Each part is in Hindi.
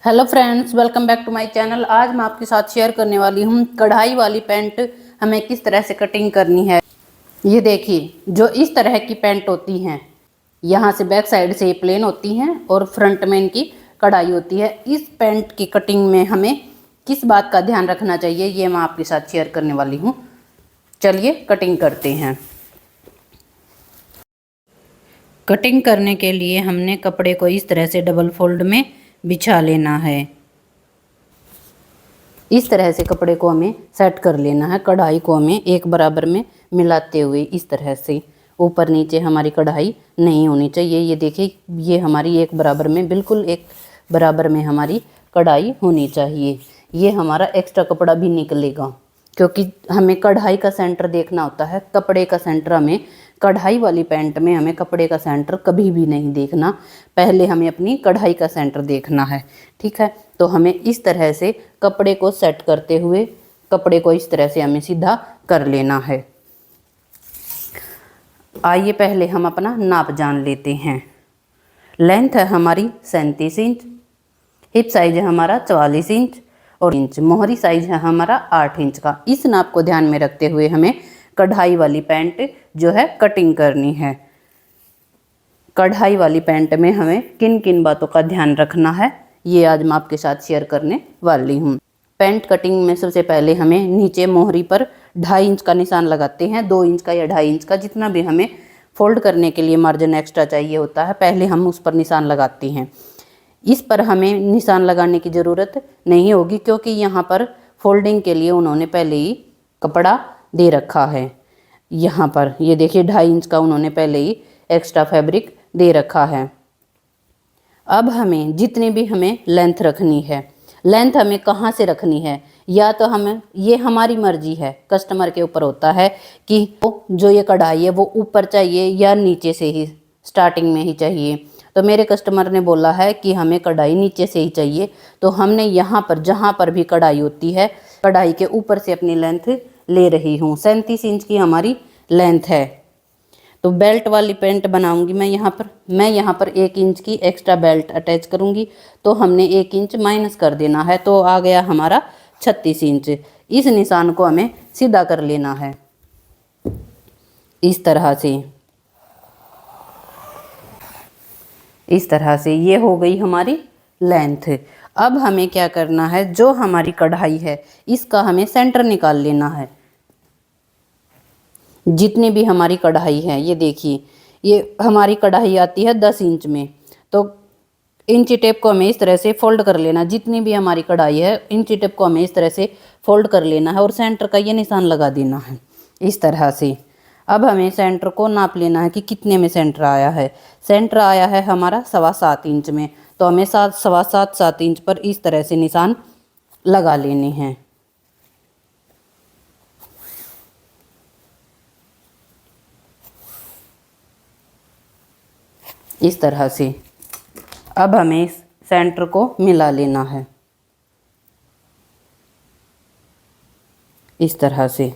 Hello friends, welcome back to my channel. आज मैं आपके साथ शेयर करने वाली हूँ कढ़ाई वाली पैंट हमें किस तरह से कटिंग करनी है। ये देखिए, जो इस तरह की पैंट होती हैं, यहाँ से बैक साइड से ये प्लेन होती हैं और फ्रंट में इनकी कढ़ाई होती है। इस पैंट की कटिंग में हमें किस बात का ध्यान रखना चाहिए, ये मैं आपके साथ शेयर करने वाली हूँ। चलिए कटिंग करते हैं। कटिंग करने के लिए हमने कपड़े को इस तरह से डबल फोल्ड में बिछा लेना है। इस तरह से कपड़े को हमें सेट कर लेना है। कढ़ाई को हमें एक बराबर में मिलाते हुए इस तरह से ऊपर नीचे हमारी कढ़ाई नहीं होनी चाहिए। ये देखिए, ये हमारी एक बराबर में, बिल्कुल एक बराबर में हमारी कढ़ाई होनी चाहिए। ये हमारा एक्स्ट्रा कपड़ा भी निकलेगा, क्योंकि हमें कढ़ाई का सेंटर देखना होता है। कपड़े का सेंटर हमें, कढ़ाई वाली पैंट में हमें कपड़े का सेंटर कभी भी नहीं देखना, पहले हमें अपनी कढ़ाई का सेंटर देखना है। ठीक है, तो हमें इस तरह से कपड़े को सेट करते हुए कपड़े को इस तरह से हमें सीधा कर लेना है। आइए पहले हम अपना नाप जान लेते हैं। लेंथ है हमारी 37 इंच, हिप साइज है हमारा 44 इंच और मोहरी साइज है हमारा 8 इंच का। इस नाप को ध्यान में रखते हुए हमें कढ़ाई वाली पैंट जो है कटिंग करनी है। कढ़ाई वाली पैंट में हमें किन किन बातों का ध्यान रखना है, ये आज मैं आपके साथ शेयर करने वाली हूँ। पैंट कटिंग में सबसे पहले हमें नीचे मोहरी पर 2.5 इंच का निशान लगाते हैं। 2 इंच का या 2.5 इंच का, जितना भी हमें फोल्ड करने के लिए मार्जिन एक्स्ट्रा चाहिए होता है, पहले हम उस पर निशान लगाते हैं। इस पर हमें निशान लगाने की ज़रूरत नहीं होगी, क्योंकि यहाँ पर फोल्डिंग के लिए उन्होंने पहले ही कपड़ा दे रखा है। यहाँ पर ये देखिए 2.5 इंच का उन्होंने पहले ही एक्स्ट्रा फैब्रिक दे रखा है। अब हमें जितनी भी हमें लेंथ रखनी है, लेंथ हमें कहाँ से रखनी है, या तो हमें, ये हमारी मर्जी है, कस्टमर के ऊपर होता है कि जो ये कढ़ाई है वो ऊपर चाहिए या नीचे से ही स्टार्टिंग में ही चाहिए। तो मेरे कस्टमर ने बोला है कि हमें कढ़ाई नीचे से ही चाहिए, तो हमने यहाँ पर जहाँ पर भी कढ़ाई होती है, कढ़ाई के ऊपर से अपनी लेंथ ले रही हूँ। 37 इंच की हमारी लेंथ है। तो बेल्ट वाली पैंट बनाऊंगी मैं यहाँ पर 1 इंच की एक्स्ट्रा बेल्ट अटैच करूंगी, तो हमने 1 इंच माइनस कर देना है, तो आ गया हमारा 36 इंच। इस निशान को हमें सीधा कर लेना है इस तरह से। इस तरह से ये हो गई हमारी लेंथ। अब हमें क्या करना है, जो हमारी कढ़ाई है इसका हमें सेंटर निकाल लेना है। जितनी भी हमारी कढ़ाई है, ये देखिए, ये हमारी कढ़ाई आती है 10 इंच में, तो इंची टेप को हमें इस तरह से फोल्ड कर लेना। जितनी भी हमारी कढ़ाई है, इंची टेप को हमें इस तरह से फोल्ड कर लेना है और सेंटर का ये निशान लगा देना है इस तरह से। अब हमें सेंटर को नाप लेना है कि कितने में सेंटर आया है। सेंटर आया है हमारा 7.25 इंच में, तो हमें 7.25 इंच पर इस तरह से निशान लगा लेने हैं। इस तरह से अब हमें इस सेंटर को मिला लेना है इस तरह से।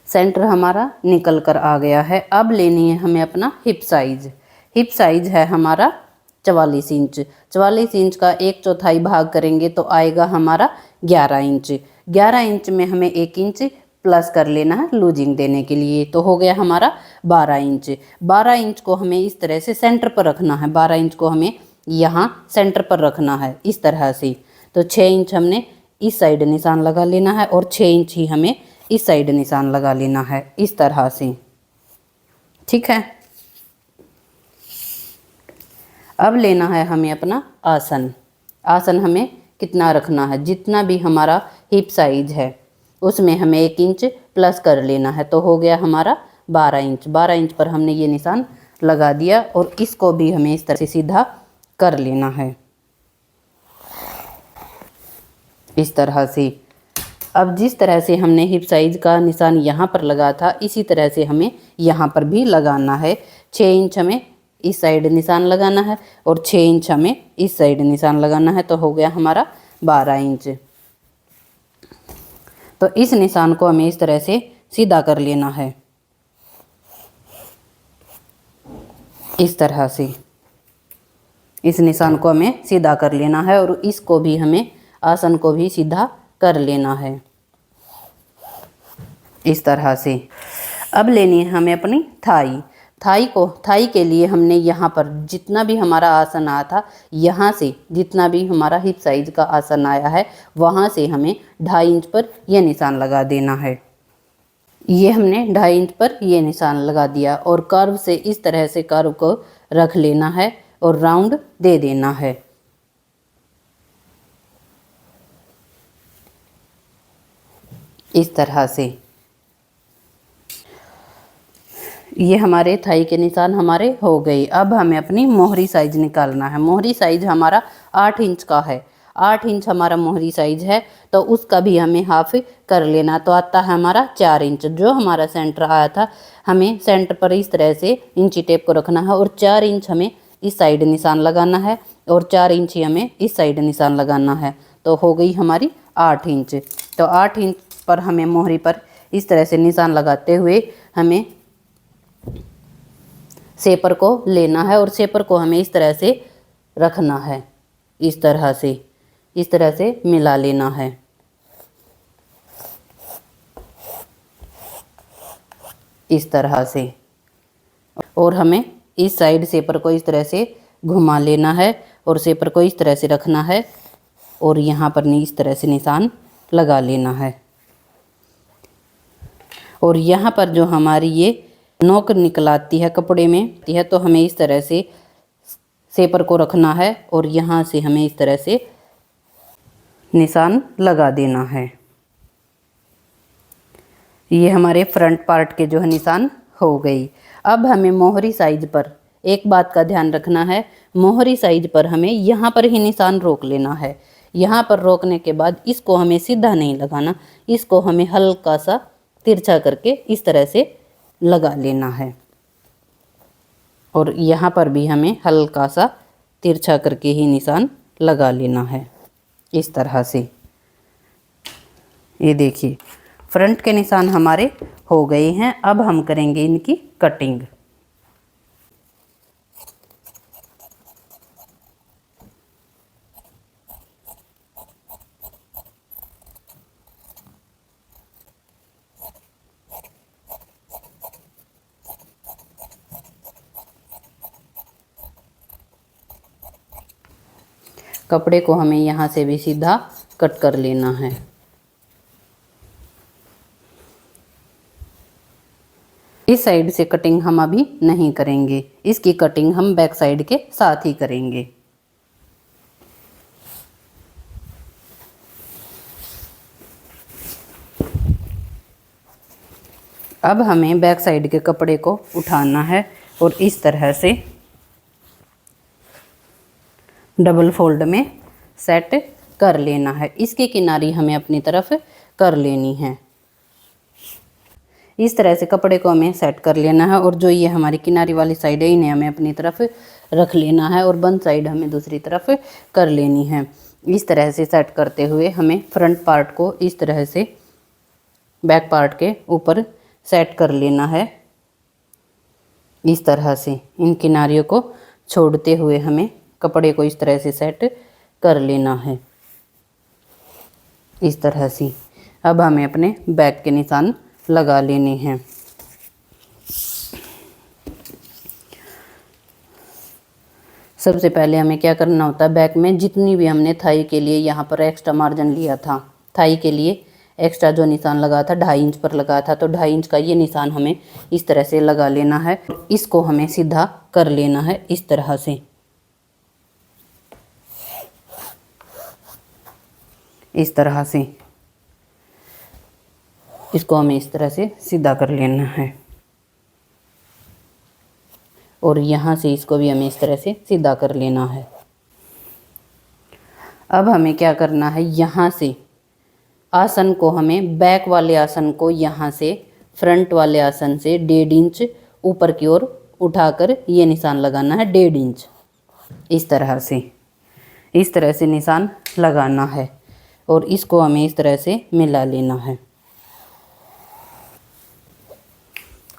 सेंटर हमारा निकल कर आ गया है। अब लेनी है हमें अपना हिप साइज। हिप साइज है हमारा 44 इंच। 44 इंच का 1/4 भाग करेंगे तो आएगा हमारा 11 इंच। 11 इंच में हमें 1 इंच प्लस कर लेना है लूजिंग देने के लिए, तो हो गया हमारा 12 इंच। 12 इंच को हमें इस तरह से सेंटर पर रखना है। 12 इंच को हमें यहाँ सेंटर पर रखना है इस तरह से। तो 6 इंच हमने इस साइड निशान लगा लेना है और 6 इंच ही हमें इस साइड निशान लगा लेना है इस तरह से। ठीक है, अब लेना है हमें अपना आसन। आसन हमें कितना रखना है, जितना भी हमारा हिप साइज है उसमें हमें 1 इंच प्लस कर लेना है, तो हो गया हमारा 12 इंच। 12 इंच पर हमने ये निशान लगा दिया और इसको भी हमें इस तरह से सीधा कर लेना है इस तरह से। अब जिस तरह से हमने हिप साइज का निशान यहाँ पर लगा था, इसी तरह से हमें यहाँ पर भी लगाना है। 6 इंच हमें इस साइड निशान लगाना है और 6 इंच हमें इस साइड निशान लगाना है, तो हो गया हमारा 12 इंच। तो इस निशान को हमें इस तरह से सीधा कर लेना है। इस तरह से इस निशान को हमें सीधा कर लेना है और इसको भी हमें आसन को भी सीधा कर लेना है इस तरह से। अब लेनी है हमें अपनी थाई। थाई के लिए हमने यहाँ पर जितना भी हमारा आसन आया था, यहाँ से जितना भी हमारा हिप साइज का आसन आया है वहाँ से हमें 2.5 इंच पर यह निशान लगा देना है। ये हमने 2.5 इंच पर ये निशान लगा दिया और कर्व से इस तरह से कर्व को रख लेना है और राउंड दे देना है। इस तरह से ये हमारे थाई के निशान हमारे हो गए। अब हमें अपनी मोहरी साइज निकालना है। मोहरी साइज हमारा 8 इंच का है। 8 इंच हमारा मोहरी साइज है तो उसका भी हमें हाफ कर लेना। तो आता है हमारा 4 इंच। जो हमारा सेंटर आया था हमें सेंटर पर इस तरह से इंची टेप को रखना है और 4 इंच हमें इस साइड निशान लगाना है और 4 इंच ही हमें इस साइड निशान लगाना है। तो हो गई हमारी 8 इंच। तो 8 इंच पर हमें मोहरी पर इस तरह से निशान लगाते हुए हमें शेपर को लेना है और शेपर को हमें इस तरह से रखना है। इस तरह से मिला लेना है। इस तरह से और हमें इस साइड शेपर को इस तरह से घुमा लेना है और शेपर को इस तरह से रखना है और यहाँ पर इस तरह से निशान लगा लेना है। और यहाँ पर जो हमारी ये नोक निकल आती है कपड़े में यह तो हमें इस तरह से शेपर को रखना है और यहाँ से हमें इस तरह से निशान लगा देना है। ये हमारे फ्रंट पार्ट के जो है निशान हो गई। अब हमें मोहरी साइज पर एक बात का ध्यान रखना है। मोहरी साइज पर हमें यहाँ पर ही निशान रोक लेना है। यहाँ पर रोकने के बाद इसको हमें सीधा नहीं लगाना, इसको हमें हल्का सा तिरछा करके इस तरह से लगा लेना है और यहाँ पर भी हमें हल्का सा तिरछा करके ही निशान लगा लेना है। इस तरह से ये देखिए फ्रंट के निशान हमारे हो गए हैं। अब हम करेंगे इनकी कटिंग। कपड़े को हमें यहाँ से भी सीधा कट कर लेना है। इस साइड से कटिंग हम अभी नहीं करेंगे, इसकी कटिंग हम बैक साइड के साथ ही करेंगे। अब हमें बैक साइड के कपड़े को उठाना है और इस तरह से डबल फोल्ड में सेट कर लेना है। इसकी किनारी हमें अपनी तरफ कर लेनी है। इस तरह से कपड़े को हमें सेट कर लेना है और जो ये हमारी किनारी वाली साइड है इन्हें हमें अपनी तरफ रख लेना है और बंद साइड हमें दूसरी तरफ कर लेनी है। इस तरह से सेट करते हुए हमें फ्रंट पार्ट को इस तरह से बैक पार्ट के ऊपर सेट कर लेना है। इस तरह से इन किनारियों को छोड़ते हुए हमें कपड़े को इस तरह से सेट कर लेना है। इस तरह से अब हमें अपने बैक के निशान लगा लेने हैं। सबसे पहले हमें क्या करना होता है, बैक में जितनी भी हमने थाई के लिए यहाँ पर एक्स्ट्रा मार्जिन लिया था, थाई के लिए एक्स्ट्रा जो निशान लगा था 2.5 इंच पर लगा था, तो 2.5 इंच का ये निशान हमें इस तरह से लगा लेना है। इसको हमें सीधा कर लेना है इस तरह से। इस तरह से इसको हमें इस तरह से सीधा कर लेना है और यहाँ से इसको भी हमें इस तरह से सीधा कर लेना है। अब हमें क्या करना है, यहाँ से आसन को हमें बैक वाले आसन को यहाँ से फ्रंट वाले आसन से 1.5 इंच ऊपर की ओर उठाकर ये निशान लगाना है 1.5 इंच। इस तरह से निशान लगाना है और इसको हमें इस तरह से मिला लेना है।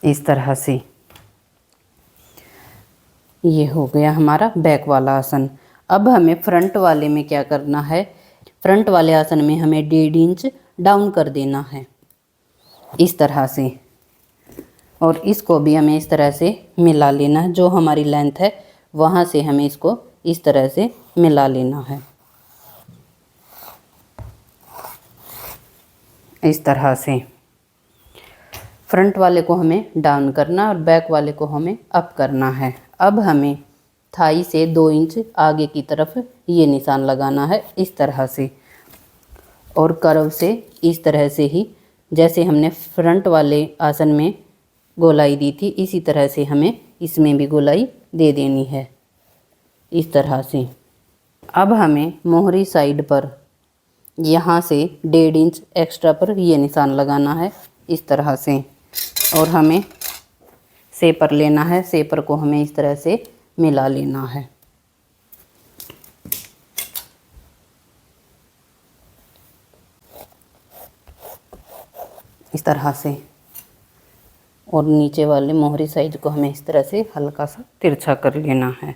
इस तरह से ये हो गया हमारा बैक वाला आसन। अब हमें फ्रंट वाले में क्या करना है, फ्रंट वाले आसन में हमें 1.5 इंच डाउन कर देना है इस तरह से, और इसको भी हमें इस तरह से मिला लेना है। जो हमारी लेंथ है वहाँ से हमें इसको इस तरह से मिला लेना है, इस तरह से। फ्रंट वाले को हमें डाउन करना और बैक वाले को हमें अप करना है। अब हमें थाई से 2 इंच आगे की तरफ ये निशान लगाना है इस तरह से, और कर्व से इस तरह से ही, जैसे हमने फ्रंट वाले आसन में गोलाई दी थी इसी तरह से हमें इसमें भी गोलाई दे देनी है इस तरह से। अब हमें मोहरी साइड पर यहाँ से 1.5 इंच एक्स्ट्रा पर ये निशान लगाना है इस तरह से, और हमें सेपर लेना है। सेपर को हमें इस तरह से मिला लेना है इस तरह से, और नीचे वाले मोहरी साइड को हमें इस तरह से हल्का सा तिरछा कर लेना है।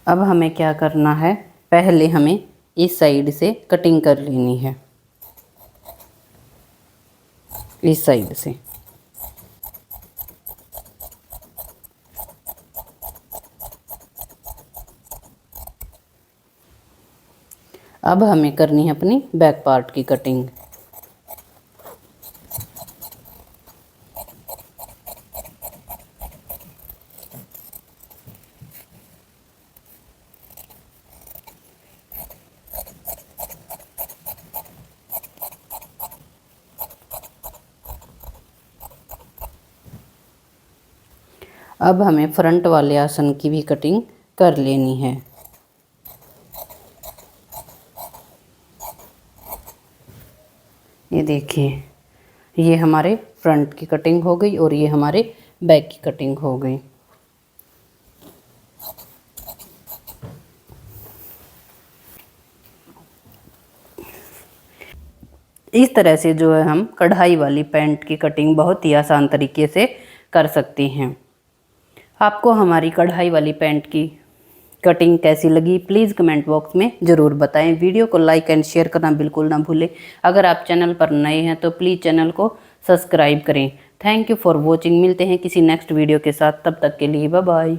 अब हमें क्या करना है, पहले हमें इस साइड से कटिंग कर लेनी है, इस साइड से। अब हमें करनी है अपनी बैक पार्ट की कटिंग। अब हमें फ्रंट वाले आसन की भी कटिंग कर लेनी है। ये देखिए, ये हमारे फ्रंट की कटिंग हो गई और ये हमारे बैक की कटिंग हो गई। इस तरह से जो है हम कढ़ाई वाली पैंट की कटिंग बहुत ही आसान तरीके से कर सकते हैं। आपको हमारी कढ़ाई वाली पैंट की कटिंग कैसी लगी प्लीज़ कमेंट बॉक्स में ज़रूर बताएं। वीडियो को लाइक एंड शेयर करना बिल्कुल ना भूलें। अगर आप चैनल पर नए हैं तो प्लीज़ चैनल को सब्सक्राइब करें। Thank you for watching. मिलते हैं किसी नेक्स्ट वीडियो के साथ, तब तक के लिए बाय बाय।